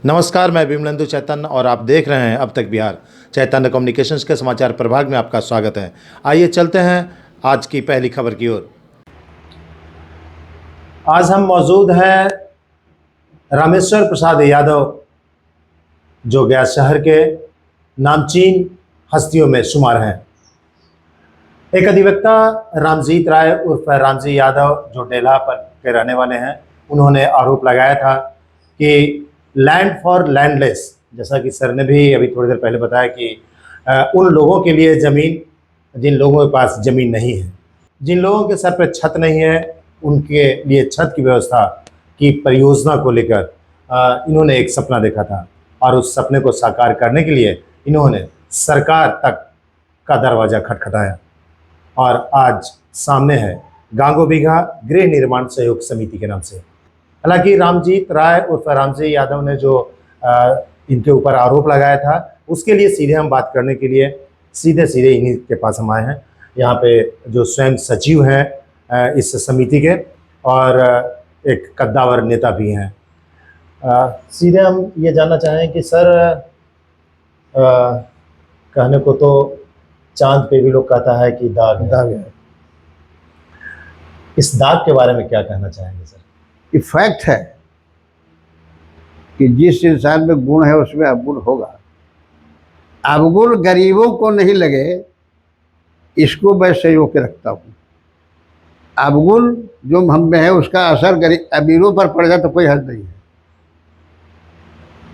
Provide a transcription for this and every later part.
नमस्कार, मैं विमलेंदु चैतन्य और आप देख रहे हैं अब तक बिहार। चैतन्य कम्युनिकेशंस के समाचार प्रभाग में आपका स्वागत है। आइए चलते हैं आज की पहली खबर की ओर। आज हम मौजूद हैं रामेश्वर प्रसाद यादव, जो गया शहर के नामचीन हस्तियों में शुमार हैं। एक अधिवक्ता रामजीत राय उर्फ रामजी यादव, जो डेल्हा पर के रहने वाले हैं, उन्होंने आरोप लगाया था कि लैंड फॉर लैंडलेस, जैसा कि सर ने भी अभी थोड़ी देर पहले बताया कि उन लोगों के लिए ज़मीन जिन लोगों के पास ज़मीन नहीं है, जिन लोगों के सर पर छत नहीं है, उनके लिए छत की व्यवस्था की परियोजना को लेकर इन्होंने एक सपना देखा था और उस सपने को साकार करने के लिए इन्होंने सरकार तक का दरवाज़ा खटखटाया और आज सामने है गांगो बीघा गृह निर्माण सहयोग समिति के नाम से। हालांकि रामजीत राय उर्फ रामजी यादव ने जो इनके ऊपर आरोप लगाया था, उसके लिए सीधे हम बात करने के लिए सीधे इन्हीं के पास हम आए हैं। यहाँ पे जो स्वयं सचिव हैं इस समिति के और एक कद्दावर नेता भी हैं। सीधे हम ये जानना चाहें कि सर, कहने को तो चांद पे भी लोग कहता है कि दाग है। इस दाग के बारे में क्या कहना चाहेंगे सर? ये फैक्ट है कि जिस इंसान में गुण है उसमें अवगुण होगा। अवगुण गरीबों को नहीं लगे, इसको मैं सहयोग के रखता हूँ। अवगुण जो हम में है उसका असर गरीब अमीरों पर पड़ जाए तो कोई हर्ज नहीं है।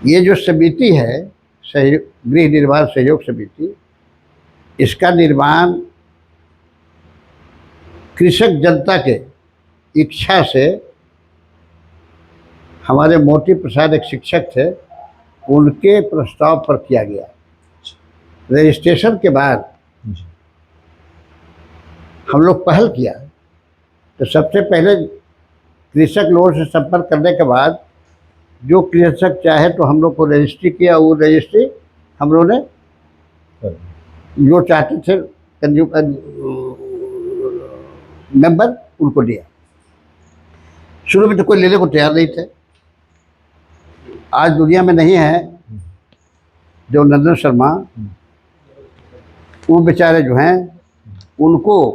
ये जो समिति है गृह निर्माण सहयोग समिति, इसका निर्माण कृषक जनता के इच्छा से, हमारे मोती प्रसाद एक शिक्षक थे, उनके प्रस्ताव पर किया गया। रजिस्ट्रेशन के बाद हम लोग पहल किया तो सबसे पहले कृषक लोगों से संपर्क करने के बाद जो कृषक चाहे तो हम लोग को रजिस्ट्री किया। वो रजिस्ट्री हम लोगों ने जो चाहते थे मेंबर उनको दिया। शुरू में तो कोई लेने को तैयार नहीं थे। आज दुनिया में नहीं है जो नंदन शर्मा, वो बेचारे जो हैं, उनको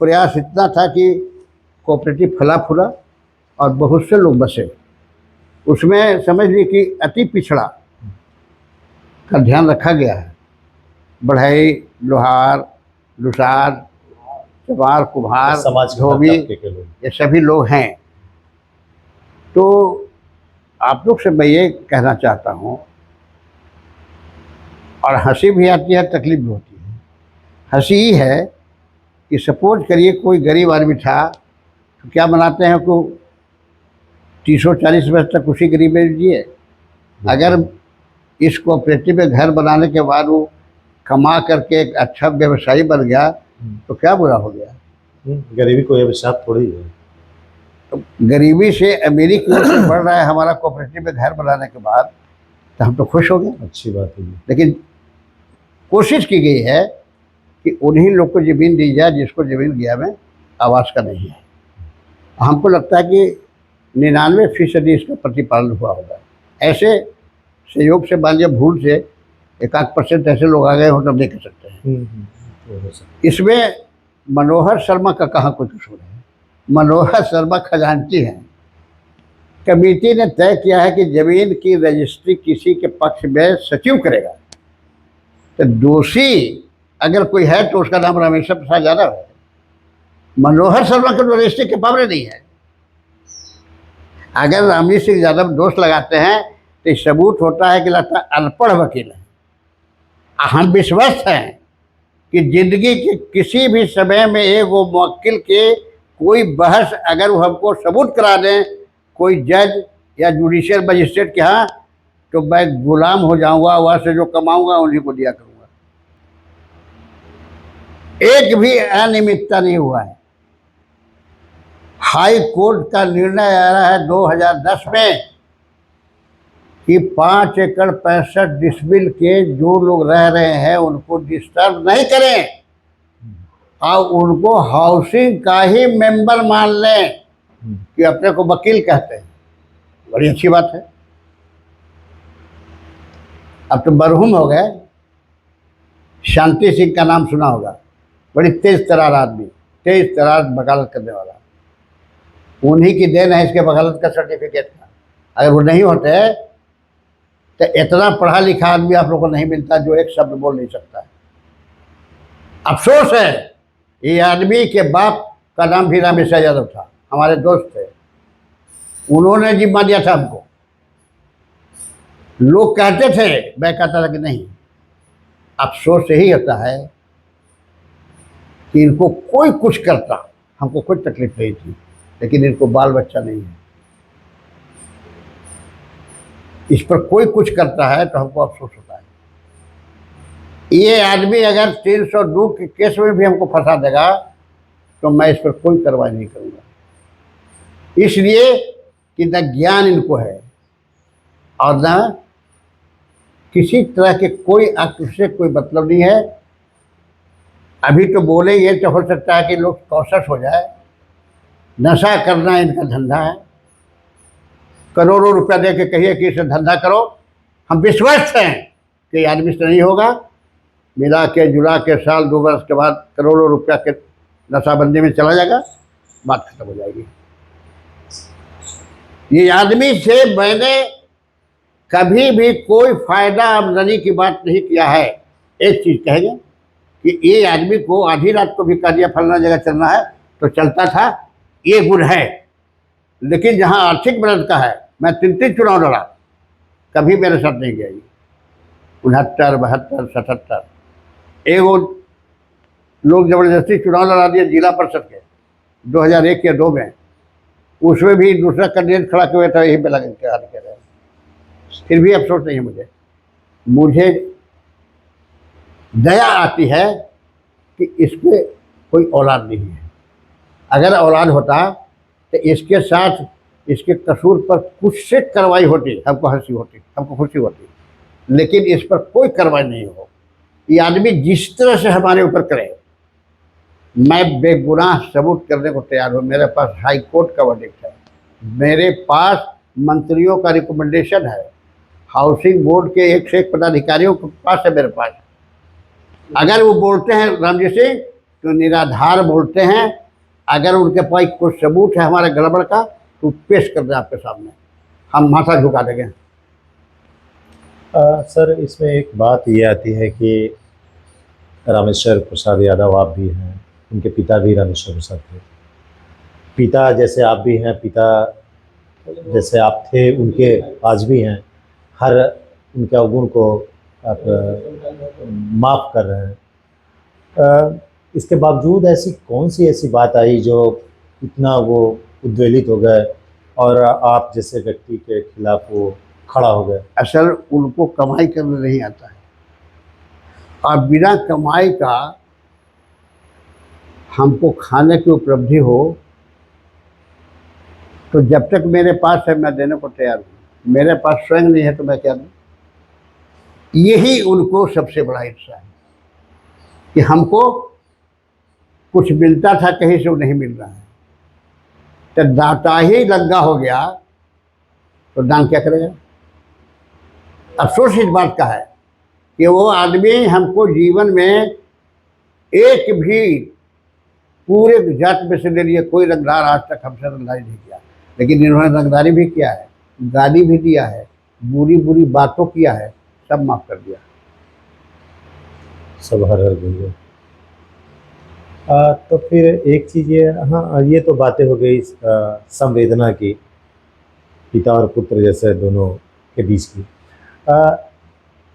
प्रयास इतना था कि कोऑपरेटिव फला फूला और बहुत से लोग बसे। उसमें समझ ली कि अति पिछड़ा का ध्यान रखा गया है। बढ़ई, लोहार, लुसार, चमार, कुम्हार, धोबी, ये सभी लोग हैं। तो आप लोग से मैं ये कहना चाहता हूँ, और हंसी भी आती है, तकलीफ भी होती है। हंसी ही है कि सपोज करिए कोई गरीब आदमी था तो क्या बनाते हैं को 30-40 वर्ष तक उसी गरीब में जिए। अगर इस कोऑपरेटिव में घर बनाने के बाद वो कमा करके एक अच्छा व्यवसायी बन गया तो क्या बुरा हो गया? गरीबी कोई अभिशाप थोड़ी है। गरीबी से अमीरी की ओर से बढ़ रहा है हमारा कोऑपरेटिव में घर बनाने के बाद, तो हम तो खुश हो गए। अच्छी बात है। लेकिन कोशिश की गई है कि उन्हीं लोग को ज़मीन दी जाए जिसको ज़मीन गया में आवास का नहीं है। हमको लगता है कि 99% इसका प्रतिपालन हुआ होगा। ऐसे सहयोग से मान लिया भूल से 1-8% ऐसे लोग आ गए हो तब नहीं कर सकते हैं। इसमें मनोहर शर्मा का कहाँ कोई कसूर है? मनोहर शर्मा खजांची हैं। कमेटी ने तय किया है कि जमीन की रजिस्ट्री किसी के पक्ष में सचिव करेगा। तो दोषी अगर कोई है तो उसका नाम रामेश्वर प्रसाद यादव है। मनोहर शर्मा के तो रजिस्ट्री के पावरे नहीं है। अगर रामजी सिंह यादव दोष लगाते हैं तो सबूत होता है कि लगता है अनपढ़ वकील है। हम विश्वस्त हैं कि जिंदगी के किसी भी समय में एक वो वकील के कोई बहस अगर वो हमको सबूत करा दें कोई जज या जुडिशियल मजिस्ट्रेट के यहाँ, तो मैं गुलाम हो जाऊंगा। वहाँ से जो कमाऊंगा उन्हीं को दिया करूंगा। एक भी अनियमितता नहीं हुआ है। हाई कोर्ट का निर्णय आ रहा है 2010 में कि 5 एकड़ 65 डिसमिल के जो लोग रह रहे हैं उनको डिस्टर्ब नहीं करें और उनको हाउसिंग का ही मेंबर मान लें कि अपने को वकील कहते हैं। बड़ी अच्छी बात है। अब तो मरहूम हो गए। शांति सिंह का नाम सुना होगा, बड़ी तेज तरार आदमी, तेज तरार वकालत करने वाला। उन्हीं की देन है इसके वकालत का सर्टिफिकेट का। अगर वो नहीं होते तो इतना पढ़ा लिखा आदमी आप लोग को नहीं मिलता जो एक शब्द बोल नहीं सकता है। अफसोस है, ये आदमी के बाप का नाम भी रामेश्वर यादव था, हमारे दोस्त थे। उन्होंने जिम्मा दिया था हमको। लोग कहते थे, मैं कहता था कि नहीं। अफसोस यही होता है कि इनको कोई कुछ करता, हमको कोई तकलीफ नहीं थी, लेकिन इनको बाल बच्चा नहीं है। इस पर कोई कुछ करता है तो हमको अफसोस होता है। ये आदमी अगर 302 के केस में भी हमको फंसा देगा तो मैं इस पर कोई कार्रवाई नहीं करूँगा, इसलिए कि न ज्ञान इनको है और न किसी तरह के कोई अक्ल से कोई मतलब नहीं है। अभी तो बोलेंगे तो हो सकता है कि लोग कॉन्शस हो जाए। नशा करना इनका धंधा है। करोड़ों रुपया दे के कहिए कि इसे धंधा करो, हम विश्वास हैं कि आदमी से नहीं होगा। मिला के जुला के साल 2 वर्ष के बाद करोड़ों रुपया के नशाबंदी में चला जाएगा, बात खत्म हो जाएगी। ये आदमी से मैंने कभी भी कोई फायदा आमदनी की बात नहीं किया है। एक चीज़ कहेंगे कि ये आदमी को आधी रात को भी कह दिया फलाना जगह चलना है तो चलता था, ये गुण है। लेकिन जहाँ आर्थिक मदद का है, मैं 3 चुनाव लड़ा, कभी मेरे साथ नहीं गया। 69, 72, 77 एगो लोग जबरदस्ती चुनाव लड़ा दिए जिला परिषद के 2001 या 2 में। उसमें भी दूसरा कैंडिडेट खड़ा किया था, यही पे लगा के हाथ कह रहे हैं। फिर भी अफसोस नहीं है मुझे दया आती है कि इसके कोई औलाद नहीं है। अगर औलाद होता तो इसके साथ इसके कसूर पर कुछ से कार्रवाई होती, हमको हंसी होती, हमको खुशी होती, लेकिन इस पर कोई कार्रवाई नहीं हो। ये आदमी जिस तरह से हमारे ऊपर करे, मैं बेगुनाह सबूत करने को तैयार हूँ। मेरे पास हाई कोर्ट का वर्डिक्ट है, मेरे पास मंत्रियों का रिकमेंडेशन है, हाउसिंग बोर्ड के 1 से 1 पदाधिकारियों के पास है मेरे पास। अगर वो बोलते हैं रामजी सिंह तो निराधार बोलते हैं। अगर उनके पास कोई सबूत है हमारे गड़बड़ का तो पेश कर दें आपके सामने, हम माथा झुका देंगे। सर, इसमें एक बात ये आती है कि रामेश्वर प्रसाद यादव आप भी हैं, उनके पिता भी रामेश्वर प्रसाद थे। पिता जैसे आप भी हैं, पिता जैसे आप थे उनके आज भी हैं। हर उनके अवगुण को आप माफ़ कर रहे हैं। इसके बावजूद ऐसी कौन सी ऐसी बात आई जो इतना वो उद्वेलित हो गए और आप जैसे व्यक्ति के खिलाफ वो खड़ा हो गए? असल उनको कमाई करने नहीं आता है, और बिना कमाई का हमको खाने की उपलब्धि हो तो जब तक मेरे पास है मैं देने को तैयार हूँ। मेरे पास स्वयं नहीं है तो मैं क्या दूँ? यही उनको सबसे बड़ा हिस्सा है कि हमको कुछ मिलता था कहीं से वो नहीं मिल रहा है। तो दाता ही लंगा हो गया तो दान क्या करेगा? अफसोस इस बात का है कि वो आदमी हमको जीवन में एक भी पूरे जात में से ले लिए कोई रंगदार आज तक हमसे रंगदारी नहीं किया, लेकिन इन्होंने रंगदारी भी किया है, गाली भी दिया है, बुरी बुरी बातों किया है, सब माफ़ कर दिया, सब हर गई। तो फिर एक चीज़ ये, हाँ, ये तो बातें हो गई संवेदना की, पिता और पुत्र जैसे दोनों के बीच की।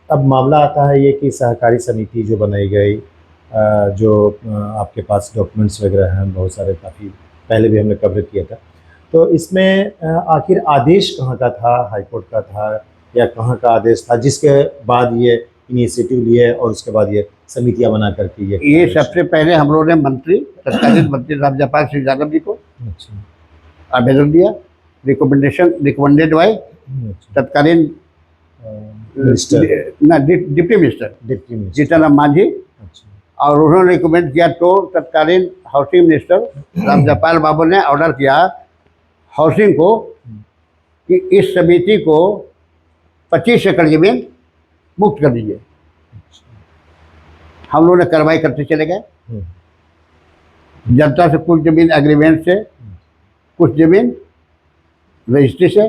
अब मामला आता है ये कि सहकारी समिति जो बनाई गई, जो आपके पास डॉक्यूमेंट्स वगैरह हैं बहुत सारे, काफ़ी पहले भी हमने कवर किया था। तो इसमें आखिर आदेश कहाँ का था? हाई कोर्ट का था या कहाँ का आदेश था जिसके बाद ये इनिशिएटिव लिए और उसके बाद ये समितियां बना करके ये सबसे पहले हम लोगों ने मंत्री तत्कालीन मंत्री रामजपाल सिंह यादव जी को आवेदन दिया, रिकमेंडेड बाय तत्कालीन डिप्टी मिनिस्टर जीतन मांझी। और उन्होंने रिकमेंड किया तो तत्कालीन हाउसिंग मिनिस्टर रामजपाल बाबू ने ऑर्डर किया हाउसिंग को कि इस समिति को 25 एकड़ जमीन मुक्त कर दीजिए। हम लोगों ने कार्रवाई करते चले गए। जनता से कुछ जमीन एग्रीमेंट से, कुछ जमीन रजिस्ट्री से।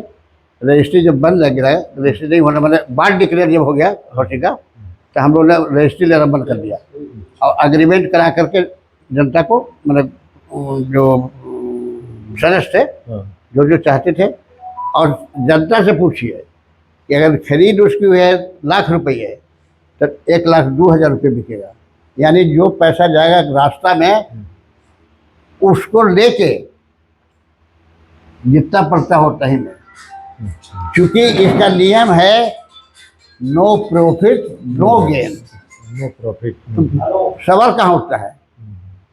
रजिस्ट्री जब बंद लग रहा है, रजिस्ट्री नहीं होना मतलब बाढ़ डिक्लेयर जब हो गया हौसी का, तो हम लोगों ने रजिस्ट्री लेना बंद कर दिया और एग्रीमेंट करा करके जनता को मतलब जो सदस्य थे जो जो चाहते थे, और जनता से पूछिए कि अगर खरीद उसकी है ₹1,00,000 तो 1,02,000 बिकेगा। यानी जो पैसा जाएगा रास्ता में उसको लेके जितना पड़ता हो उतना ही में। क्योंकि इसका नियम है no profit no gain. No profit. सवाल कहाँ उठता है?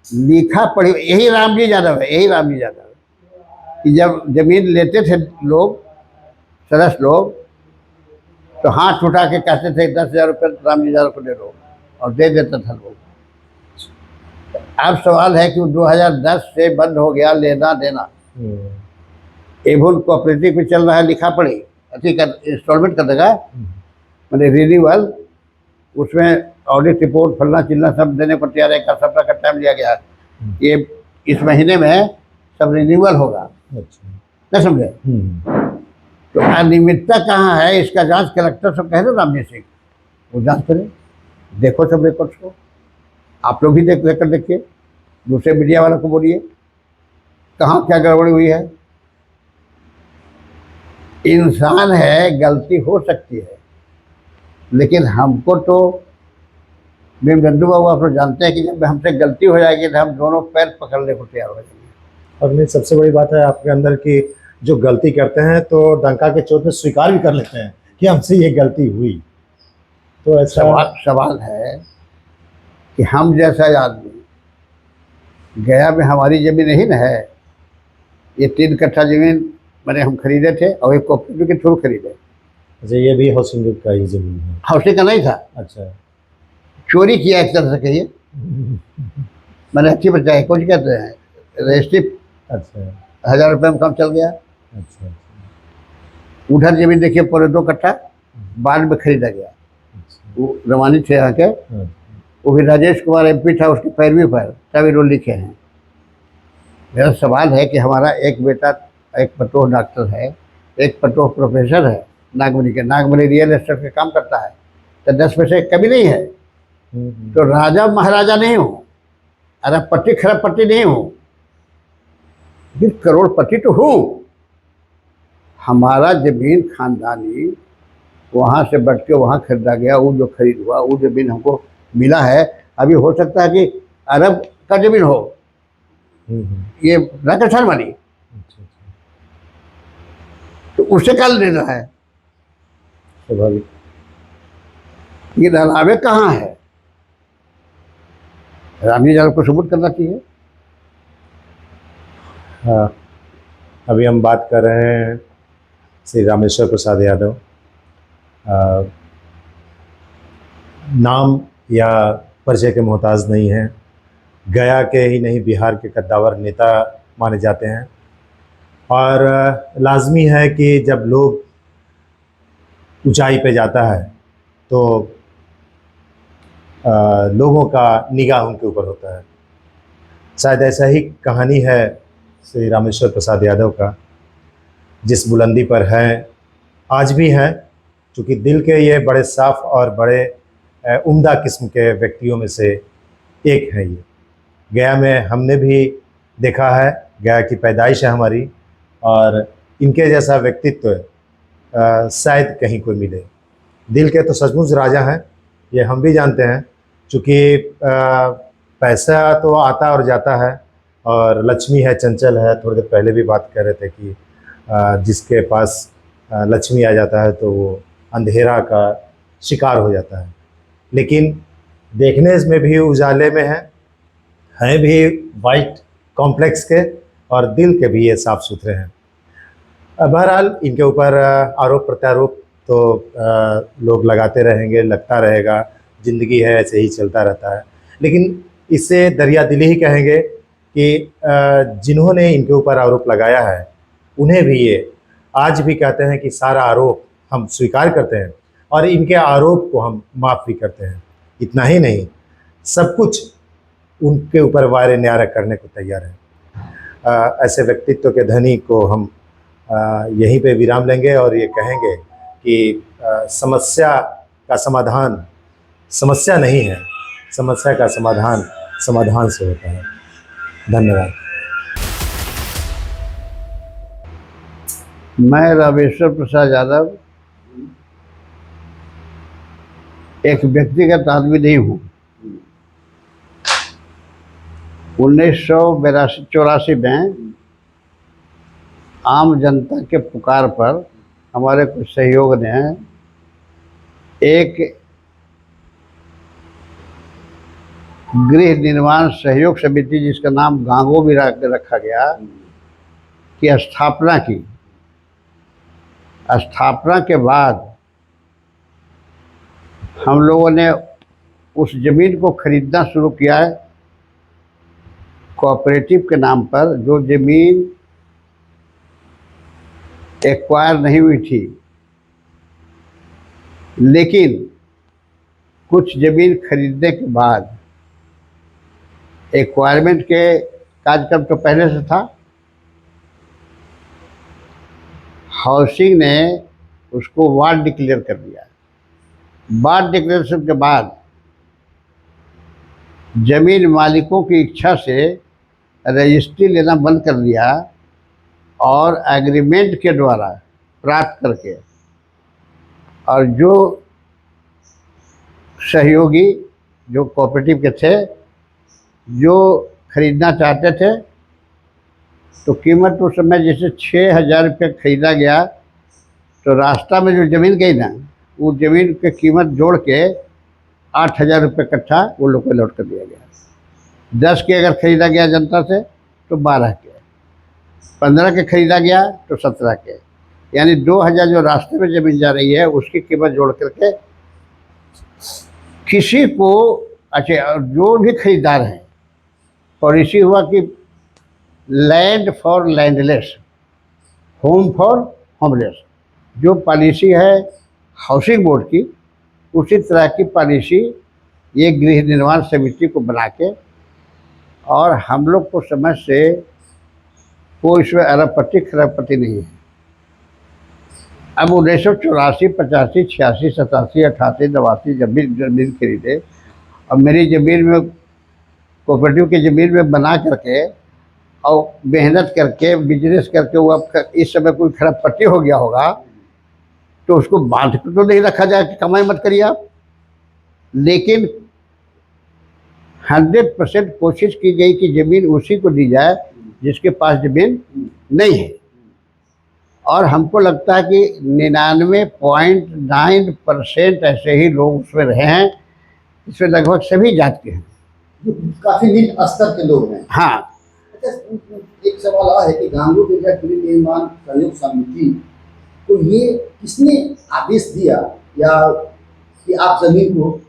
लिखा पढ़ी, यही राम जी यादव है, यही राम जी यादव है कि जब जमीन लेते थे लोग, सदस्य लोग, तो हाथ उठा के कहते थे 10,000 रुपये राम जी यादव को दे दो, और दे देता था लोग। अब सवाल है कि 2010 से बंद हो गया लेना देना। एवं कोऑपरेटिव भी चल रहा है, लिखा पढ़ी अति कर इंस्टॉलमेंट कर देगा, मैंने रिन्यूअल, उसमें ऑडिट रिपोर्ट फलना चिल्ला सब देने को तैयार है। एक सप्ताह का टाइम लिया गया, ये इस महीने में सब रिन्यूअल होगा। न समझे? तो अनियमितता कहाँ है, इसका जांच कलेक्टर से कह दो रामजी सिंह, वो जांच करें, देखो सब रिकॉर्ड्स को। आप लोग भी लेकर देखिए, दूसरे मीडिया वालों को बोलिए कहाँ क्या गड़बड़ी हुई है। इंसान है, गलती हो सकती है, लेकिन हमको तो भीमगंडू बाबू आप लोग जानते हैं कि जब हमसे गलती हो जाएगी तो हम दोनों पैर पकड़ने को तैयार हो जाएंगे। और नहीं, सबसे बड़ी बात है आपके अंदर की जो गलती करते हैं तो डंका के चोट पे स्वीकार भी कर लेते हैं कि हमसे ये गलती हुई। तो ऐसा सवाल है कि हम जैसा आदमी, गया में हमारी ज़मीन नहीं न है, ये 3 कट्ठा ज़मीन मैंने हम खरीदे थे और एक कोऑपरेटिव के थ्रू खरीदे। अच्छा, ये भी हाउसिंग का ही ज़मीन है? हाउसिंग का नहीं था। अच्छा, चोरी किया एक तरह से कहिए, मैंने अच्छी बचाई, कुछ कहते हैं रजिस्ट्री। अच्छा, 1,000 रुपये में काम चल गया। अच्छा, उधर जमीन देखिए पूरे 2 कट्ठा बाद में खरीदा गया। वो रवानी थे यहाँ के, वो भी राजेश कुमार MP था, उसकी पैरवी पर सभी रोल लिखे हैं। मेरा सवाल है कि हमारा एक बेटा, एक पतोह डॉक्टर है, एक पतोह प्रोफेसर है नागमनी के, नागमनी रियल एस्टेट का काम करता है, तो 10 पैसे कभी नहीं है। तो राजा महाराजा नहीं हूँ, अरबपति खरबपति नहीं हूँ, फिर करोड़पति तो हूँ। हमारा जमीन खानदानी वहाँ से बढ़ के वहाँ खरीदा गया, वो जो खरीद हुआ वो जमीन हमको मिला है। अभी हो सकता है कि अरब का जमीन हो, ये राजस्थान वाली, तो उससे कल लेना है। स्वाभाविक। ये अलावे कहाँ है? रामजी यादव को सबूत करना चाहिए। हाँ, अभी हम बात कर रहे हैं श्री रामेश्वर प्रसाद यादव। नाम या परिचय के मोहताज नहीं हैं, गया के ही नहीं बिहार के कद्दावर नेता माने जाते हैं। और लाजमी है कि जब लोग ऊंचाई पे जाता है तो लोगों का निगाह उनके ऊपर होता है। शायद ऐसा ही कहानी है श्री रामेश्वर प्रसाद यादव का, जिस बुलंदी पर हैं आज भी हैं, क्योंकि दिल के ये बड़े साफ और बड़े उम्दा किस्म के व्यक्तियों में से एक हैं। ये गया में हमने भी देखा है, गया की पैदाइश है हमारी, और इनके जैसा व्यक्तित्व शायद कहीं कोई मिले। दिल के तो सचमुच राजा हैं, ये हम भी जानते हैं, क्योंकि पैसा तो आता और जाता है, और लक्ष्मी है चंचल है। थोड़ी देर पहले भी बात कर रहे थे कि जिसके पास लक्ष्मी आ जाता है तो वो अंधेरा का शिकार हो जाता है। लेकिन देखने में भी उजाले में हैं भी वाइट कॉम्प्लेक्स के, और दिल के भी ये साफ़ सुथरे हैं। बहरहाल इनके ऊपर आरोप प्रत्यारोप तो लोग लगाते रहेंगे, लगता रहेगा, ज़िंदगी है, ऐसे ही चलता रहता है। लेकिन इससे दरिया दिली ही कहेंगे कि जिन्होंने इनके ऊपर आरोप लगाया है उन्हें भी ये आज भी कहते हैं कि सारा आरोप हम स्वीकार करते हैं, और इनके आरोप को हम माफ़ भी करते हैं। इतना ही नहीं, सब कुछ उनके ऊपर वार न्यारा करने को तैयार है। ऐसे व्यक्तित्व के धनी को हम यहीं पे विराम लेंगे और ये कहेंगे कि समस्या का समाधान समस्या नहीं है, समस्या का समाधान समाधान से होता है। धन्यवाद। मैं रामेश्वर प्रसाद यादव एक व्यक्तिगत आदमी नहीं हूँ। 1984 में आम जनता के पुकार पर हमारे कुछ सहयोग ने एक गृह निर्माण सहयोग समिति, जिसका नाम गांगो भी रखा गया, की स्थापना की। स्थापना के बाद हम लोगों ने उस ज़मीन को खरीदना शुरू किया है कोऑपरेटिव के नाम पर, जो ज़मीन एक्वायर नहीं हुई थी। लेकिन कुछ ज़मीन खरीदने के बाद एक्वायरमेंट के कार्यक्रम तो पहले से था, हाउसिंग ने उसको वार्ड डिक्लेयर कर दिया। वार्ड डिक्लेरेशन के बाद ज़मीन मालिकों की इच्छा से रजिस्ट्री लेना बंद कर दिया और एग्रीमेंट के द्वारा प्राप्त करके, और जो सहयोगी जो कोऑपरेटिव के थे, जो खरीदना चाहते थे, तो कीमत उस समय जैसे 6,000 रुपये खरीदा गया, तो रास्ता में जो ज़मीन गई ना, वो ज़मीन की कीमत जोड़ के 8,000 रुपये कट्ठा वो लोग को लौट कर दिया गया। 10 के अगर ख़रीदा गया जनता से तो 12 के, 15 के ख़रीदा गया तो 17 के, यानी 2,000 जो रास्ते में ज़मीन जा रही है उसकी कीमत जोड़ करके किसी को, अच्छा, जो भी खरीदार हैं, पॉलिसी हुआ कि land for landless, home for homeless. जो पॉलिसी है हाउसिंग बोर्ड की, उसी तरह की पॉलिसी ये गृह निर्माण समिति को बना के, और हम लोग को समझ से कोई इसमें अरबपति खरबपति नहीं है। अब 1984, 85, 86, 87, 88, 89 जब भी ज़मीन खरीदे, और मेरी ज़मीन में, कोऑपरेटिव की ज़मीन में बना करके और मेहनत करके बिजनेस करके वो अब इस समय कोई खरबपति हो गया होगा, तो उसको बांध के तो नहीं रखा जाए कि कमाई मत करिए आप। लेकिन 100% कोशिश की गई कि ज़मीन उसी को दी जाए जिसके पास ज़मीन नहीं है। और हमको लगता है कि 99.9% ऐसे ही लोग उसमें रहे हैं, इसमें लगभग सभी जात के हैं, काफी निम्न स्तर के लोग हैं। हाँ। अच्छा, एक सवाल आ है कि गांगो गृह निर्माण सहयोग समिति को ये किसने आदेश दिया, या कि आप जमीन को?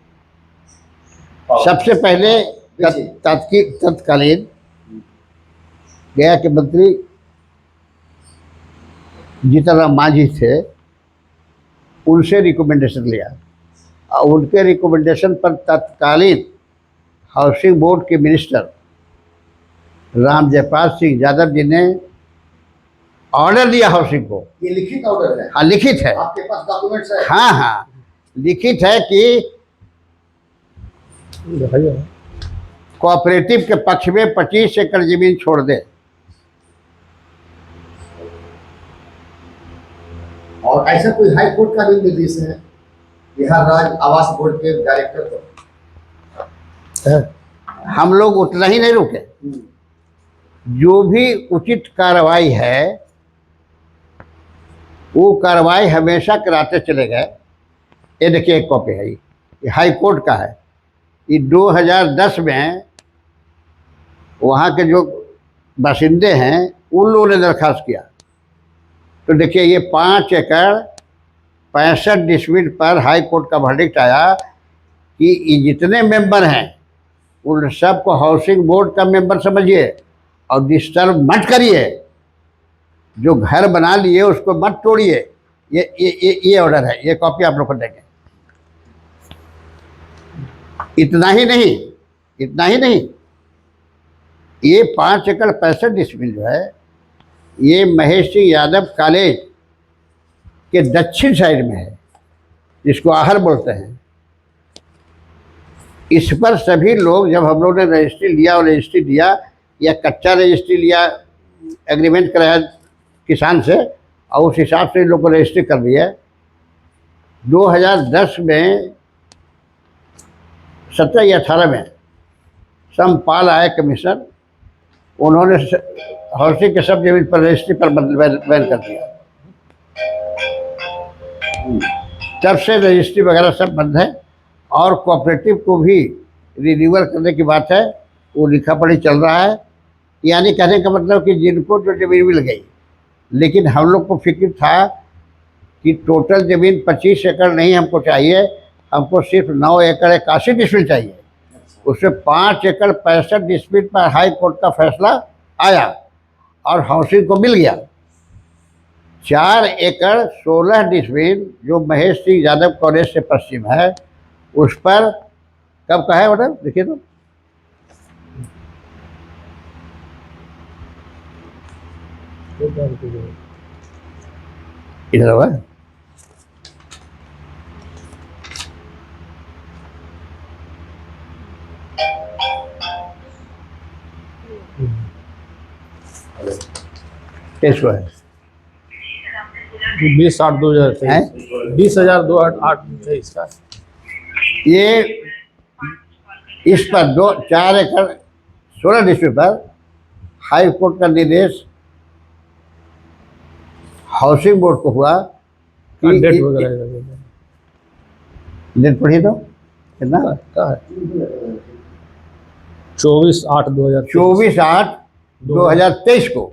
सबसे पहले तत्कालीन गया के मंत्री जीतनराम मांझी थे, उनसे रिकमेंडेशन लिया, और उनके रिकमेंडेशन पर तत्कालीन हाउसिंग बोर्ड के मिनिस्टर राम जयपाल सिंह यादव जी ने ऑर्डर दिया हाउसिंग को। ये लिखित ऑर्डर है? हाँ, लिखित है। आपके पास डॉक्यूमेंट्स है? हाँ हाँ, लिखित है कि कोऑपरेटिव के पक्ष में 25 एकड़ जमीन छोड़ दे। और ऐसा कोई हाई कोर्ट का भी निर्देश है बिहार राज्य आवास बोर्ड के डायरेक्टर को? हम लोग उतना ही नहीं रुके, जो भी उचित कार्रवाई है वो कार्रवाई हमेशा कराते चले गए। ये देखिए, एक कॉपी है, ये हाई कोर्ट का है। ये 2010 में वहाँ के जो बाशिंदे हैं उन लोगों ने दरख्वास्त किया, तो देखिए ये 5 एकड़ 65 डिसमिल पर हाई कोर्ट का वर्डिक्ट आया कि ये जितने मेंबर हैं उन सबको हाउसिंग बोर्ड का मेंबर समझिए और डिस्टर्ब मत करिए, जो घर बना लिए उसको मत तोड़िए। ये ऑर्डर है, ये कॉपी आप लोग को देंगे। इतना ही नहीं, इतना ही नहीं, ये 5 एकड़ 65 डिसमिल जो है ये महेश सिंह यादव कॉलेज के दक्षिण साइड में है, जिसको आहर बोलते हैं। इस पर सभी लोग, जब हम लोग ने रजिस्ट्री लिया और रजिस्ट्री दिया या कच्चा रजिस्ट्री लिया, एग्रीमेंट कराया किसान से और उस हिसाब से इन लोग को रजिस्ट्री कर दिया। 2010 में 17 या 18 में समपाल आए कमीशन, उन्होंने हाउसिंग के सब जमीन पर रजिस्ट्री पर बैन कर दिया। तब से रजिस्ट्री वगैरह सब बंद है और कोऑपरेटिव को भी रिन्यूअल करने की बात है, वो लिखा पढ़ी चल रहा है। यानी कहने का मतलब कि जिनको जो जमीन मिल गई, लेकिन हम लोग को फिक्र था कि टोटल ज़मीन 25 एकड़ नहीं हमको चाहिए, हमको सिर्फ 9 एकड़ 81 डिसमिल चाहिए। उसमें 5 एकड़ 65 डिसमिल पर हाई कोर्ट का फैसला आया और हाउसिंग को मिल गया। 4 एकड़ 16 डिसमिल जो महेश सिंह यादव कॉलेज से पश्चिम है, उस पर कब का है ऑर्डर देखिए तो, इधर हुआ कैसे है 20/8/2023 20,208 का ये। इस पर 4 एकड़ 16 डिसमिल पर हाई कोर्ट का निर्देश हाउसिंग बोर्ड को हुआ कि डेट वगैरह डेट पढ़िए तो कितना का है 24/8/2023 24/8/2023 को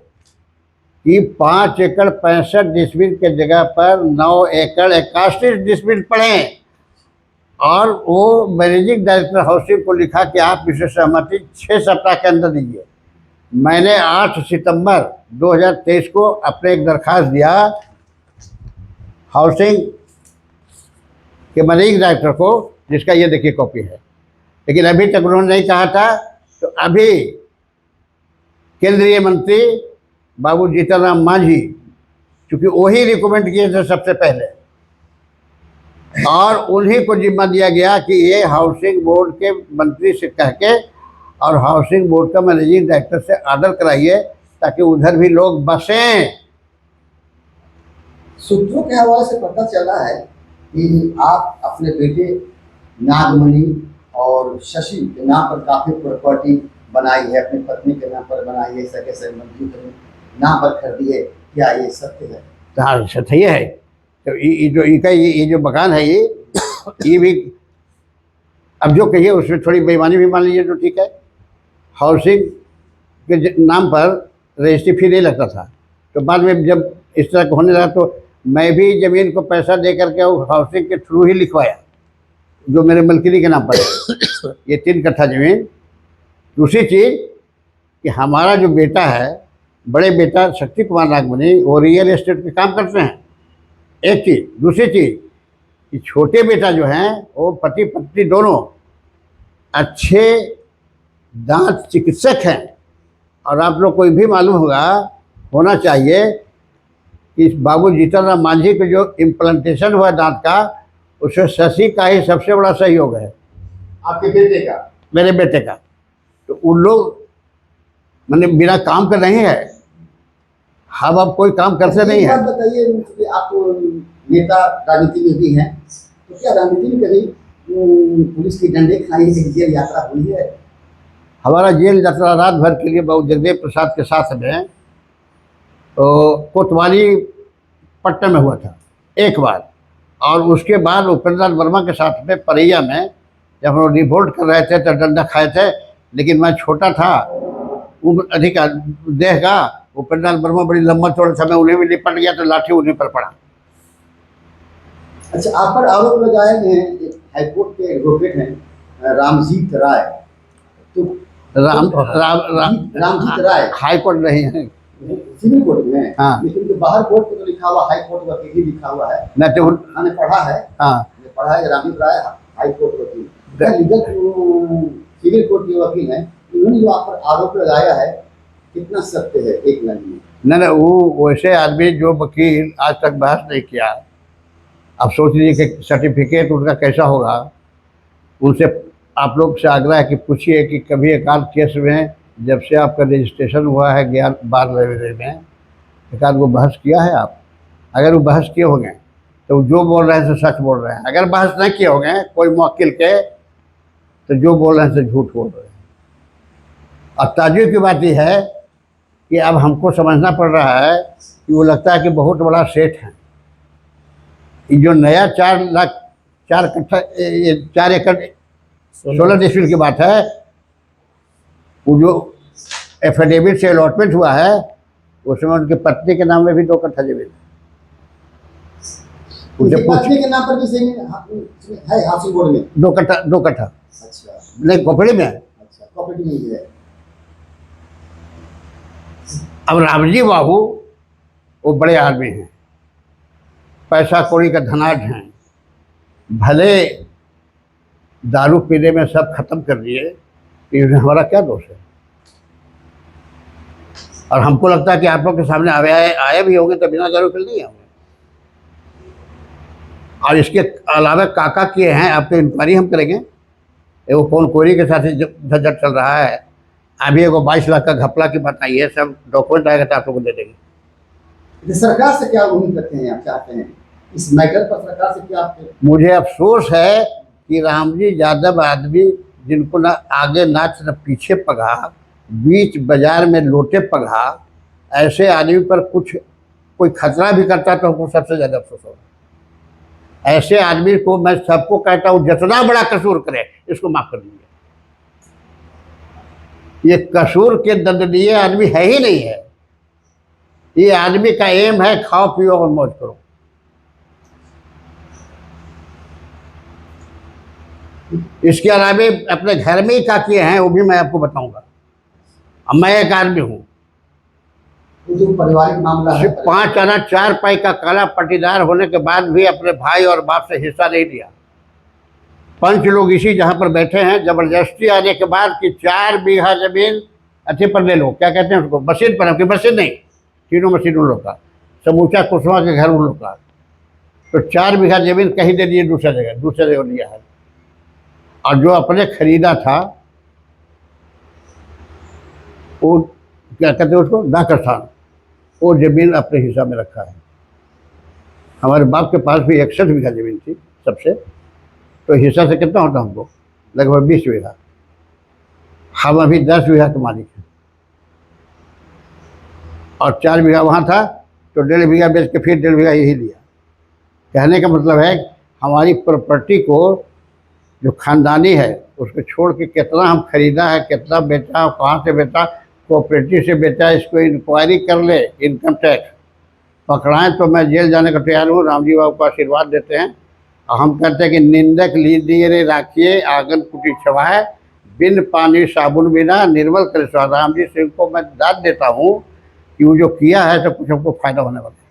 कि 5 एकड़ 65 डिसमिल के जगह पर 9 एकड़ 81 डिसमिल पड़े और वो मैनेजिंग डायरेक्टर हाउसिंग को लिखा कि आप इसे सहमति 6 सप्ताह के अंदर दीजिए। मैंने 8 सितंबर 2023 को अपने एक दरखास्त दिया हाउसिंग के मैनेजिंग डायरेक्टर को, जिसका ये देखिए कॉपी है, लेकिन अभी तक उन्होंने नहीं कहा था। तो अभी केंद्रीय मंत्री बाबू जीतन राम मांझी, क्योंकि वही रिकमेंड किए थे सबसे पहले, और उन्हीं को जिम्मा दिया गया कि ये हाउसिंग बोर्ड के मंत्री से कह के और हाउसिंग बोर्ड का मैनेजिंग डायरेक्टर से ऑर्डर कराइए ताकि उधर भी लोग बसें। सूत्रों के हवाले से पता चला है कि आप अपने बेटे नागमणि और शशि के नाम पर काफ़ी प्रॉपर्टी बनाई है, अपनी पत्नी के नाम पर बनाई है, सगे संबंधी के नाम पर खरीदी है, क्या ये सत्य है? हाँ सत्य है। तो ये जो मकान है ये भी अब जो कहिए उसमें थोड़ी बेईमानी भी मान लीजिए तो ठीक है। हाउसिंग के नाम पर रजिस्ट्री फी नहीं लगता था, तो बाद में जब इस तरह होने लगा तो मैं भी ज़मीन को पैसा दे करके हाउसिंग के थ्रू ही लिखवाया, जो मेरे मलकिनी के नाम पर है ये 3 कट्ठा ज़मीन। दूसरी चीज़ कि हमारा जो बेटा है, बड़े बेटा शक्ति कुमार नागमणि, वो रियल एस्टेट के काम करते हैं, एक चीज़। दूसरी चीज़ कि छोटे बेटा जो हैं वो पति पत्नी दोनों अच्छे दांत चिकित्सक हैं, और आप लोग को भी मालूम होना चाहिए कि बाबू जीतन राम मांझी को जो इम्प्लांटेशन हुआ दांत का, उसमें शशि का ही सबसे बड़ा सहयोग है। आपके बेटे का? मेरे बेटे का। तो उन लोग मैंने बिना काम कर नहीं है, हम अब कोई काम करते नहीं है। बताइए, आप नेता राजनीति में भी हैं, तो क्या राजनीति में कभी पुलिस की डंडे खाई है, जेल यात्रा हुई है? हमारा जेल यात्रा रात भर के लिए बाबू जगदेव प्रसाद के साथ में तो कोतवाली पट्टन में हुआ था एक बार, और उसके बाद उपेंद्र वर्मा के साथ में परैया में जब हम लोग रिवोल्ट कर रहे थे तो डंडा खाए थे, लेकिन मैं छोटा था, उम्र अधिक देह का। उपेंद्र वर्मा बड़ी लंबा चौड़ा था, मैं उन्हें भी लिपट गया तो लाठी उन्हीं पर पड़ा। अच्छा, आप पर आरोप लगाए गए हैं, हाईकोर्ट के एडवोकेट हैं रामजीत राय, तो रामजीत राय हाई कोर्ट नहीं है, सिविल कोर्ट में। हाँ। लेकिन जो बाहर कोर्ट में तो लिखा हुआ हाई कोर्ट वकील ही लिखा हुआ है, मैं तो मैंने पढ़ा है। हाँ पढ़ा है रामजीत राय हाई कोर्ट वकील, लीगल सिविल कोर्ट के वकील हैं, इन्होंने जो आप पर आरोप लगाया है कितना सत्य है एक लाइन में? न न, वो वैसे आदमी जो वकील आज तक बहस नहीं किया, अब सोच लीजिए कि सर्टिफिकेट उनका कैसा होगा। उनसे आप लोग से आग्रह है कि पूछिए कि कभी एक आध केस में जब से आपका रजिस्ट्रेशन हुआ है 11-12 में एक आध वो बहस किया है आप? अगर वो बहस किए होंगे तो जो बोल रहे हैं सो सच बोल रहे हैं। अगर बहस नहीं किए होंगे कोई मुवक्किल के, तो जो बोल रहे हैं सो झूठ बोल रहे हैं। और ताज्जुब की बात यह है कि अब हमको समझना पड़ रहा है कि वो लगता है कि बहुत बड़ा सेठ है। ये जो नया 4 एकड़ 16 डिस्ट्रिक्ट की बात है, वो जो एफिडेविट से अलॉटमेंट हुआ है उसमें उनकी पत्नी के नाम में भी 2 कट्ठा जमीन है। उनकी उनसे पूछ, पत्नी के नाम पर भी जमीन है हाउसिंग बोर्ड में? 2 कट्ठा अच्छा, नहीं, खोपड़ी में है। अच्छा, प्रॉपर्टी नहीं है। अब रामजी बाबू वो बड़े आदमी हैं, पैसा कौड़ी का धनाढ़ हैं, भले दारू पीने में सब खत्म कर दिए, इसमें हमारा क्या दोष है? और हमको लगता है कि आप लोग के सामने आए भी होंगे तो बिना दारू पी नहीं होंगे। और इसके अलावा काका किए हैं, आप तो इंक्वायरी हम करेंगे। वो कौन कोरी के साथ झंझट चल रहा है। अभी एगो 22 लाख का घपला की बात आई है, सब डॉक्यूमेंट आएगा तो आप लोग को दे देंगे। सरकार से क्या उम्मीद करते हैं, आप चाहते हैं इस मैटर पर सरकार से क्या आपके? मुझे अफसोस है कि रामजी यादव आदमी जिनको ना आगे नाच न पीछे पगा, बीच बाजार में लोटे पगा, ऐसे आदमी पर कुछ कोई खतरा भी करता तो हमको सबसे ज़्यादा अफसोस होगा। ऐसे आदमी को मैं सबको कहता हूँ जितना बड़ा कसूर करे इसको माफ़ कर दीजिए। ये कसूर के दंडनीय आदमी है ही नहीं है। ये आदमी का एम है खाओ पियो और मौज करो। इसके अलावा अपने घर में ही क्या किए हैं वो भी मैं आपको बताऊंगा। अब मैं एक आदमी हूँ, जो पारिवारिक मामला है, 5 आना 4 पाई का काला पट्टीदार होने के बाद भी अपने भाई और बाप से हिस्सा नहीं दिया। 5 लोग इसी जहाँ पर बैठे हैं, जबरदस्ती आने के बाद कि 4 बीघा जमीन अच्छे पर ले लो, क्या कहते हैं उसको, मशीन पर, मशीन नहीं, तीनों मशीन उन लोग का, समूचा कुशवा के घर उन लोग का। तो 4 बीघा जमीन कहीं दे दिए दूसरा जगह लिया है। और जो अपने खरीदा था वो क्या कहते हैं उसको, दाकस्थान, वो जमीन अपने हिस्सा में रखा है। हमारे बाप के पास भी 61 बीघा जमीन थी सबसे, तो हिस्सा से कितना होता हमको, लगभग 20 बीघा। हम अभी 10 बीघा के मालिक हैं। और 4 बीघा वहाँ था तो 1.5 बीघा बेच के फिर 1.5 बीघा यही लिया। कहने का मतलब है हमारी प्रॉपर्टी को जो खानदानी है उसको छोड़ के कितना हम खरीदा है, कितना बेचा, कहाँ से बेचा, कोऑपरेटिव से बेचा, इसको इंक्वायरी कर ले। इनकम टैक्स पकड़ाएं तो मैं जेल जाने को तैयार हूँ। रामजी बाबू को आशीर्वाद देते हैं और हम कहते हैं कि निंदक लीजिए रे राखिए, आंगन कुटी छवाए, बिन पानी साबुन बिना निर्मल करे स्वाद। राम जी सिंह को मैं दाद देता हूँ कि वो जो किया है तो कुछ हमको फायदा होने वाला है।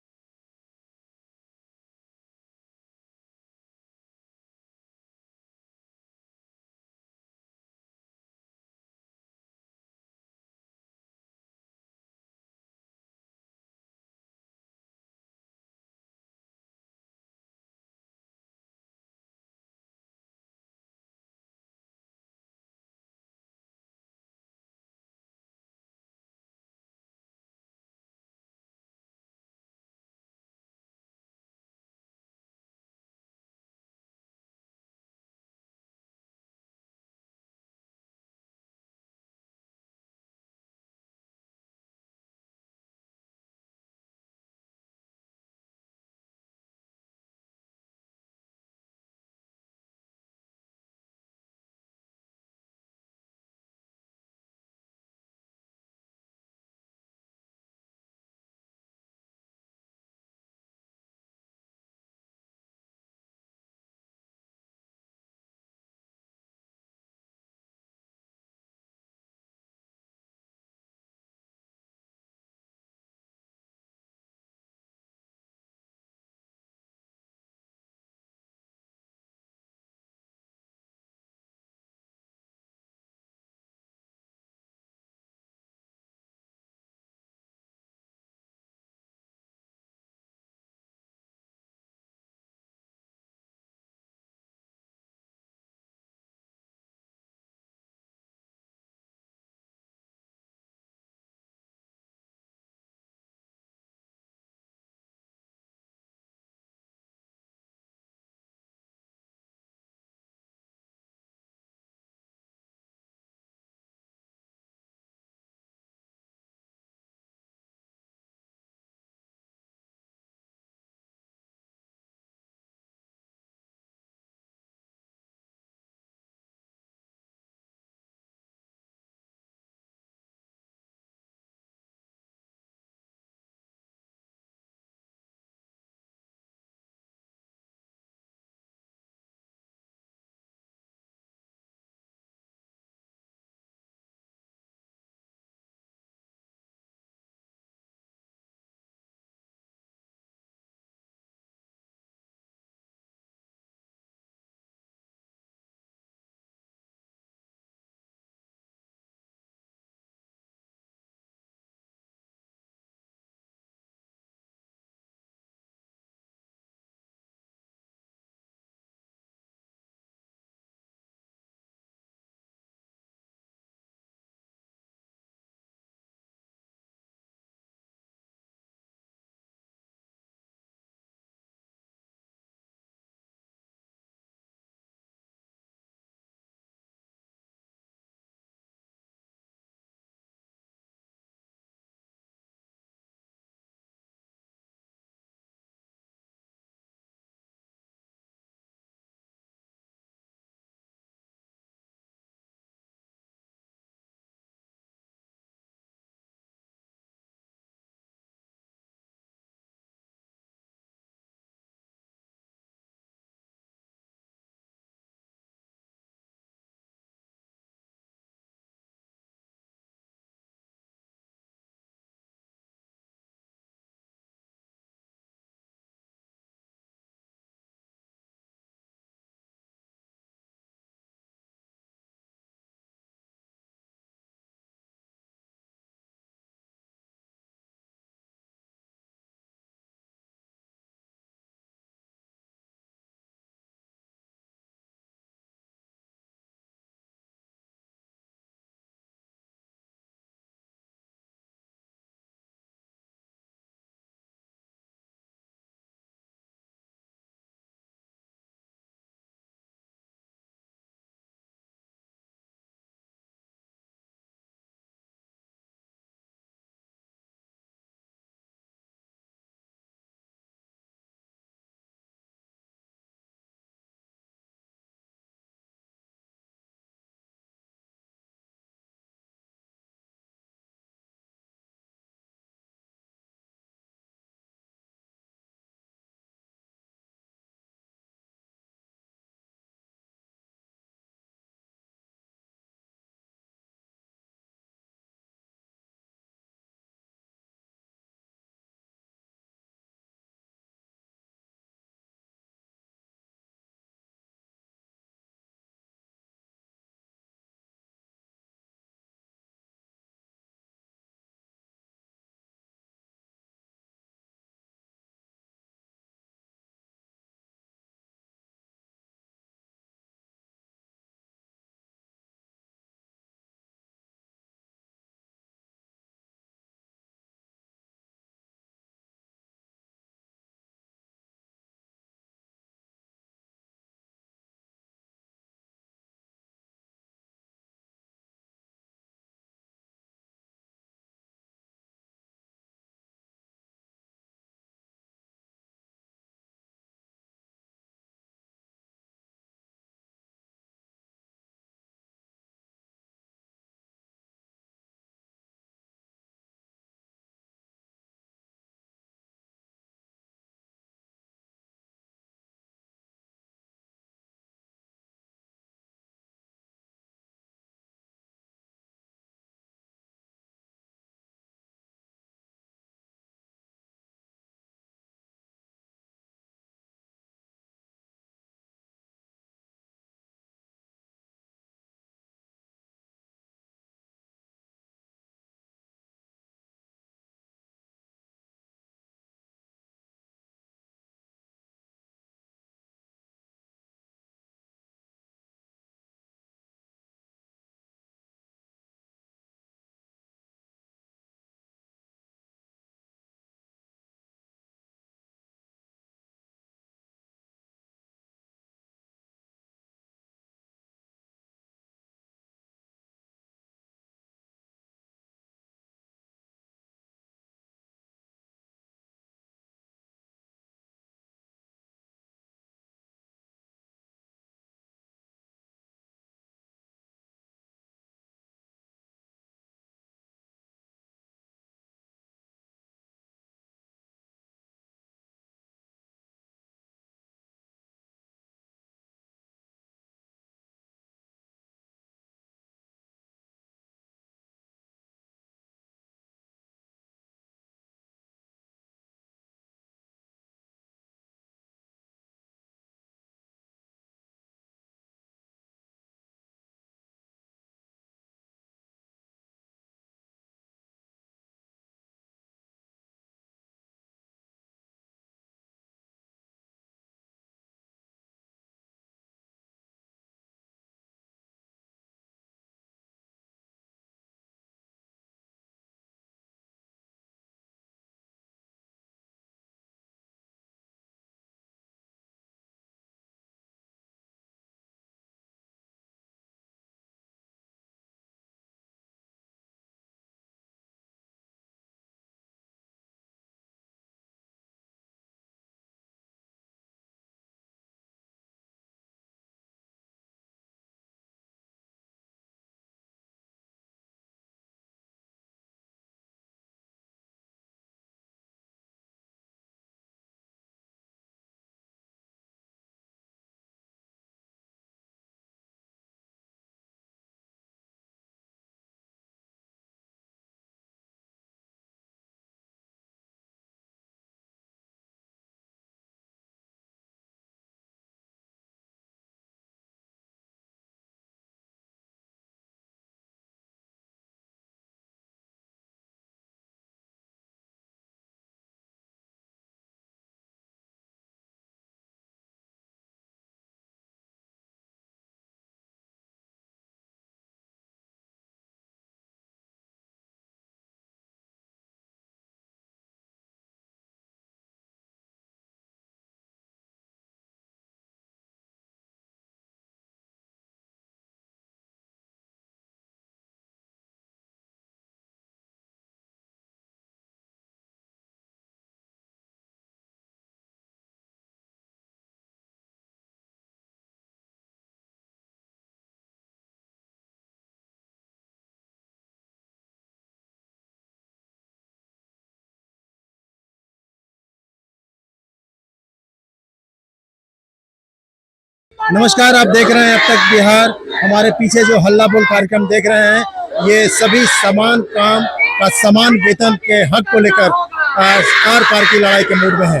नमस्कार, आप देख रहे हैं अब तक बिहार। हमारे पीछे जो हल्ला बोल कार्यक्रम देख रहे हैं, ये सभी समान काम का समान वेतन के हक को लेकर आर पार की लड़ाई के मूड में है।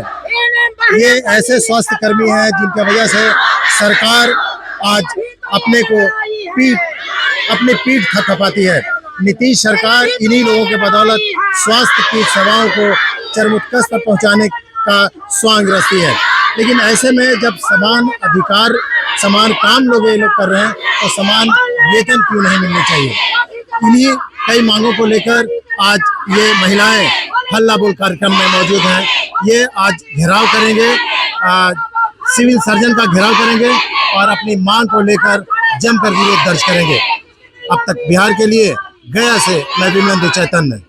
ये ऐसे स्वास्थ्य कर्मी हैं जिनकी वजह से सरकार आज अपनी पीठ थपथपाती है। नीतीश सरकार इन्हीं लोगों के बदौलत स्वास्थ्य की सेवाओं को चरमोत्कर्ष तक पहुंचाने का स्वांग रचती है। लेकिन ऐसे में जब समान अधिकार समान काम ये लोग कर रहे हैं तो समान वेतन क्यों नहीं मिलने चाहिए। इन्हीं कई मांगों को लेकर आज ये महिलाएं हल्ला बोल कार्यक्रम में मौजूद हैं। ये आज घेराव करेंगे, सिविल सर्जन का घेराव करेंगे और अपनी मांग को लेकर जमकर विरोध दर्ज करेंगे। अब तक बिहार के लिए गया से मैं विमलेंद्र चैतन्य।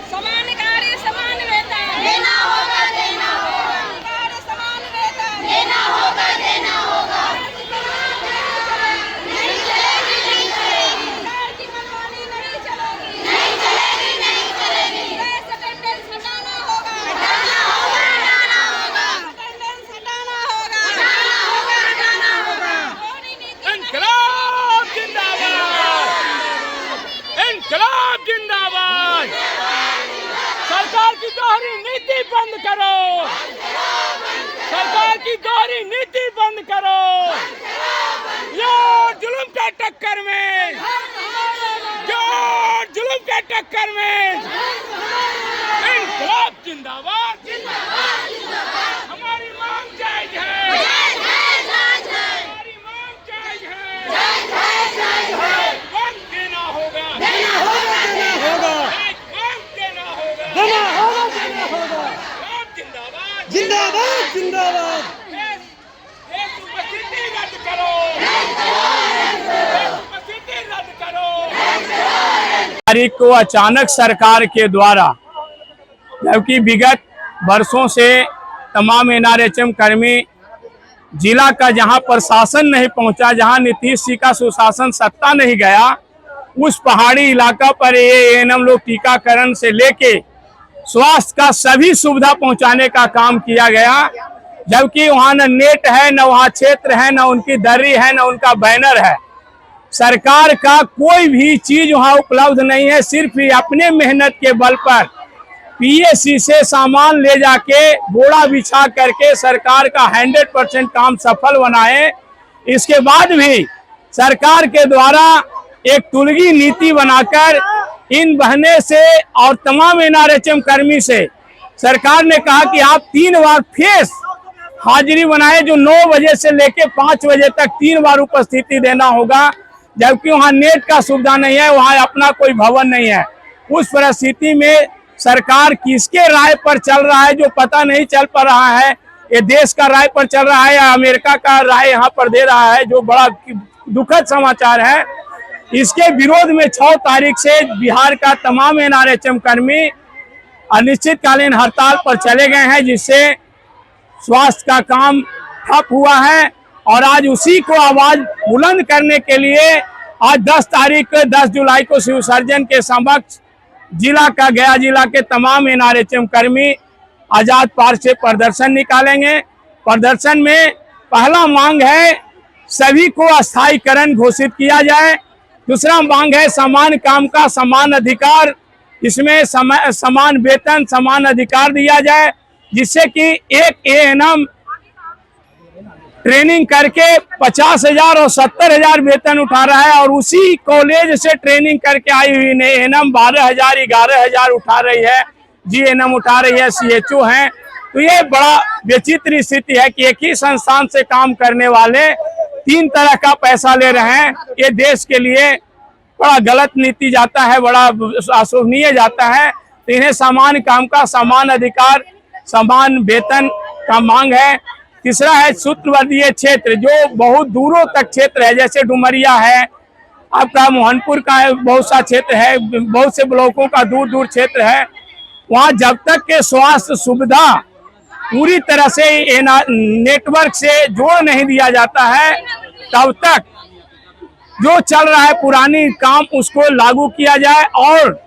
समान कार्य समान वेतन देना होगा, देना होगा। कार्य समान वेतन देना होगा, देना होगा। नहीं चलेगी, नहीं चलेगी। कार की मनमानी नहीं चलेगी, नहीं चलेगी, नहीं चलेगी। गैस अटेंडेंस हटाना होगा, हटाना होगा, हटाना होगा। अटेंडेंस हटाना होगा, हटाना होगा, हटाना होगा। इनकलाब जिंदाबाद, इनकलाब जिंदाबाद। सरकार की दोहरी नीति बंद करो, सरकार की दोहरी नीति बंद करो। यो जुल्म के टक्कर में, जो जुल्म के टक्कर में इनकलाब जिंदाबाद, हमारी मांग जायज है, हमारी मांग जायज है। वक्त देना होगा, देना होगा, देना होगा। देना होगा, देना होगा। जिंदाबाद, जिंदाबाद, जिंदाबाद। उपस्थिति रद्द करो, उपस्थिति रद्द करो। तारीख को अचानक सरकार के द्वारा, जबकि विगत वर्षों से तमाम एनआरएचएम कर्मी जिला का जहां प्रशासन नहीं पहुंचा, जहां नीतीश जी का सुशासन सत्ता नहीं गया, उस पहाड़ी इलाका पर ये एएनएम लोग टीकाकरण से लेके स्वास्थ्य का सभी सुविधा पहुंचाने का काम किया गया। जबकि वहां न नेट है, न वहां क्षेत्र है, न उनकी दर्री है, न उनका बैनर है। सरकार का कोई भी चीज वहां उपलब्ध नहीं है। सिर्फ ही अपने मेहनत के बल पर पीएससी से सामान ले जाके बोड़ा बिछा करके सरकार का 100% काम सफल बनाए। इसके बाद भी सरकार के द्वारा एक तुलगी नीति बनाकर इन बहने से और तमाम एनआरएचएम कर्मी से सरकार ने कहा कि आप 3 बार फेस हाजिरी बनाए, जो 9 बजे से लेके 5 बजे तक 3 बार उपस्थिति देना होगा। जबकि वहाँ नेट का सुविधा नहीं है, वहाँ अपना कोई भवन नहीं है। उस परिस्थिति में सरकार किसके राय पर चल रहा है जो पता नहीं चल पा रहा है। ये देश का राय पर चल रहा है या अमेरिका का राय यहाँ पर दे रहा है, जो बड़ा दुखद समाचार है। इसके विरोध में 6 तारीख से बिहार का तमाम एनआरएचएम कर्मी अनिश्चितकालीन हड़ताल पर चले गए हैं, जिससे स्वास्थ्य का काम ठप हुआ है। और आज उसी को आवाज बुलंद करने के लिए आज 10 जुलाई को सिविल सर्जन के समक्ष गया जिला के तमाम एनआरएचएम कर्मी आजाद पार्क से प्रदर्शन निकालेंगे। प्रदर्शन में पहला मांग है सभी को अस्थायीकरण घोषित किया जाए। दूसरा मांग है समान काम का समान अधिकार, इसमें समान वेतन समान अधिकार दिया जाए, जिससे कि एक एएनएम ट्रेनिंग करके 50,000 और 70,000 वेतन उठा रहा है और उसी कॉलेज से ट्रेनिंग करके आई हुई एएनएम 12,000 11,000 उठा रही है, जीएनएम उठा रही है, सीएचओ हैं। तो ये बड़ा विचित्र स्थिति है कि एक ही संस्थान से काम करने वाले 3 तरह का पैसा ले रहे हैं। ये देश के लिए बड़ा गलत नीति जाता है, बड़ा अशोभनीय जाता है। तो इन्हें समान काम का समान अधिकार समान वेतन का मांग है। तीसरा है सूत्रवर्तीय क्षेत्र, जो बहुत दूरों तक क्षेत्र है, जैसे डुमरिया है, आपका मोहनपुर का बहुत सा क्षेत्र है, बहुत से ब्लॉकों का दूर दूर क्षेत्र है, वहाँ जब तक के स्वास्थ्य सुविधा पूरी तरह से नेटवर्क से जोड़ नहीं दिया जाता है, तब तक जो चल रहा है पुरानी काम उसको लागू किया जाए। और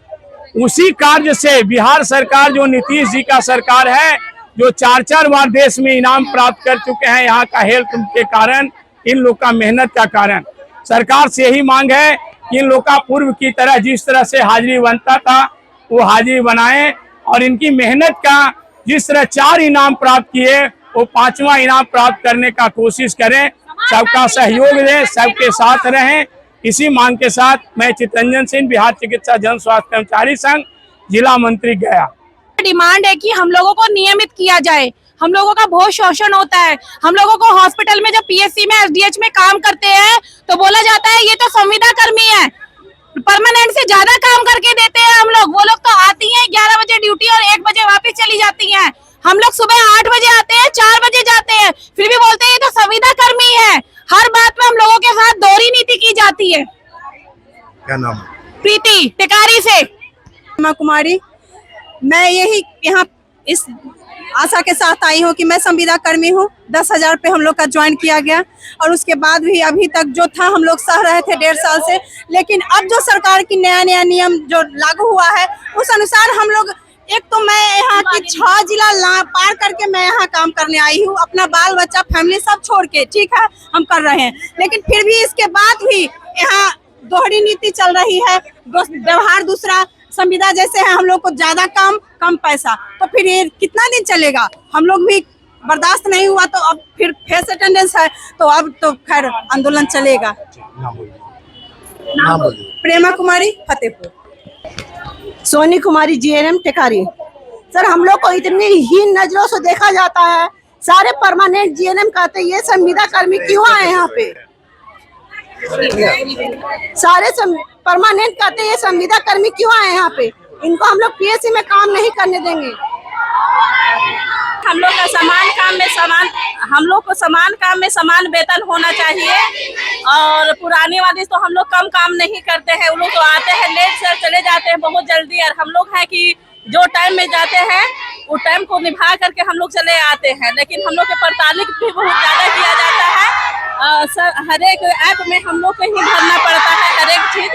उसी कार्य से बिहार सरकार जो नीतीश जी का सरकार है, जो 4-4 बार देश में इनाम प्राप्त कर चुके हैं यहाँ का हेल्थ के कारण, इन लोग का मेहनत का कारण, सरकार से यही मांग है कि इन लोग का पूर्व की तरह जिस तरह से हाजिरी बनता था वो हाजिरी बनाएं, और इनकी मेहनत का जिस तरह 4 इनाम प्राप्त किए वो 5वां इनाम प्राप्त करने का कोशिश करें। सबका सहयोग दें, सबके साथ रहें। इसी मांग के साथ मैं चितरंजन सिंह, बिहार चिकित्सा जन स्वास्थ्य कर्मचारी संघ, जिला मंत्री गया। डिमांड है कि हम लोगों को नियमित किया जाए। हम लोगों का बहुत शोषण होता है। हम लोगों को हॉस्पिटल में जब पीएससी में एसडीएच में काम करते हैं तो बोला जाता है ये तो संविदा कर्मी है, परमानेंट से ज्यादा काम करके देते हैं हम लोग। वो लोग तो आती हैं 11 बजे ड्यूटी और 1 बजे वापस चली जाती हैं। हम लोग सुबह 8 बजे आते हैं, 4 बजे जाते हैं, फिर भी बोलते हैं ये तो संविदा कर्मी है। हर बात में हम लोगों के साथ दोहरी नीति की जाती है। क्या नाम है? प्रीति टिकारी से। हेमा कुमारी, मैं यही यहाँ इस आशा के साथ आई हूँ कि मैं संविदा कर्मी हूँ। 10,000 पे हम लोग का ज्वाइन किया गया और उसके बाद भी अभी तक जो था हम लोग सह रहे थे 1.5 साल से, लेकिन अब जो सरकार की नया नियम जो लागू हुआ है उस अनुसार हम लोग, एक तो मैं यहाँ की 6 जिला पार करके मैं यहाँ काम करने आई हूँ, अपना बाल बच्चा फैमिली सब छोड़ के, ठीक है, हम कर रहे हैं, लेकिन फिर भी इसके बाद भी यहाँ दोहरी नीति चल रही है, व्यवहार दूसरा, संविदा जैसे है हम लोग को ज्यादा काम कम पैसा, तो फिर ये कितना दिन चलेगा? हम लोग भी बर्दाश्त नहीं हुआ तो अब फिर फेस अटेंडेंस है तो अब तो खैर आंदोलन चलेगा। नाम बोलिए। प्रेमा कुमारी, फतेहपुर। सोनी कुमारी, जीएनएम टेकारी। सर, हम लोग को इतनी हीन नजरों से देखा जाता है। सारे परमानेंट जीएनएम कहते हैं, ये संविदा कर्मी क्यों आए यहाँ पे? सारे परमानेंट कहते हैं, ये संविदा कर्मी क्यों आए यहाँ पे? इनको हम लोग पीएससी में काम नहीं करने देंगे। हम लोग का समान काम में समान, हम लोग को समान काम में समान वेतन होना चाहिए। और पुराने वाले तो हम लोग कम काम नहीं करते हैं, वो लोग तो आते हैं लेट से चले जाते हैं बहुत जल्दी, और हम लोग है कि जो टाइम में जाते हैं वो टाइम को निभा करके हम लोग चले आते हैं, लेकिन हम लोग के प्रताड़ित भी बहुत ज्यादा किया जाता है। सर, हर एक ऐप में हम लोग को ही भरना पड़ता है, हर एक चीज,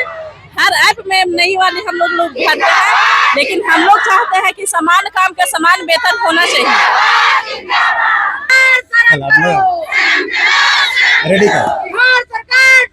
हर ऐप में नई वाली हम लोग भरते हैं, लेकिन हम लोग चाहते हैं कि समान काम का समान वेतन होना चाहिए। रेडी का सरकार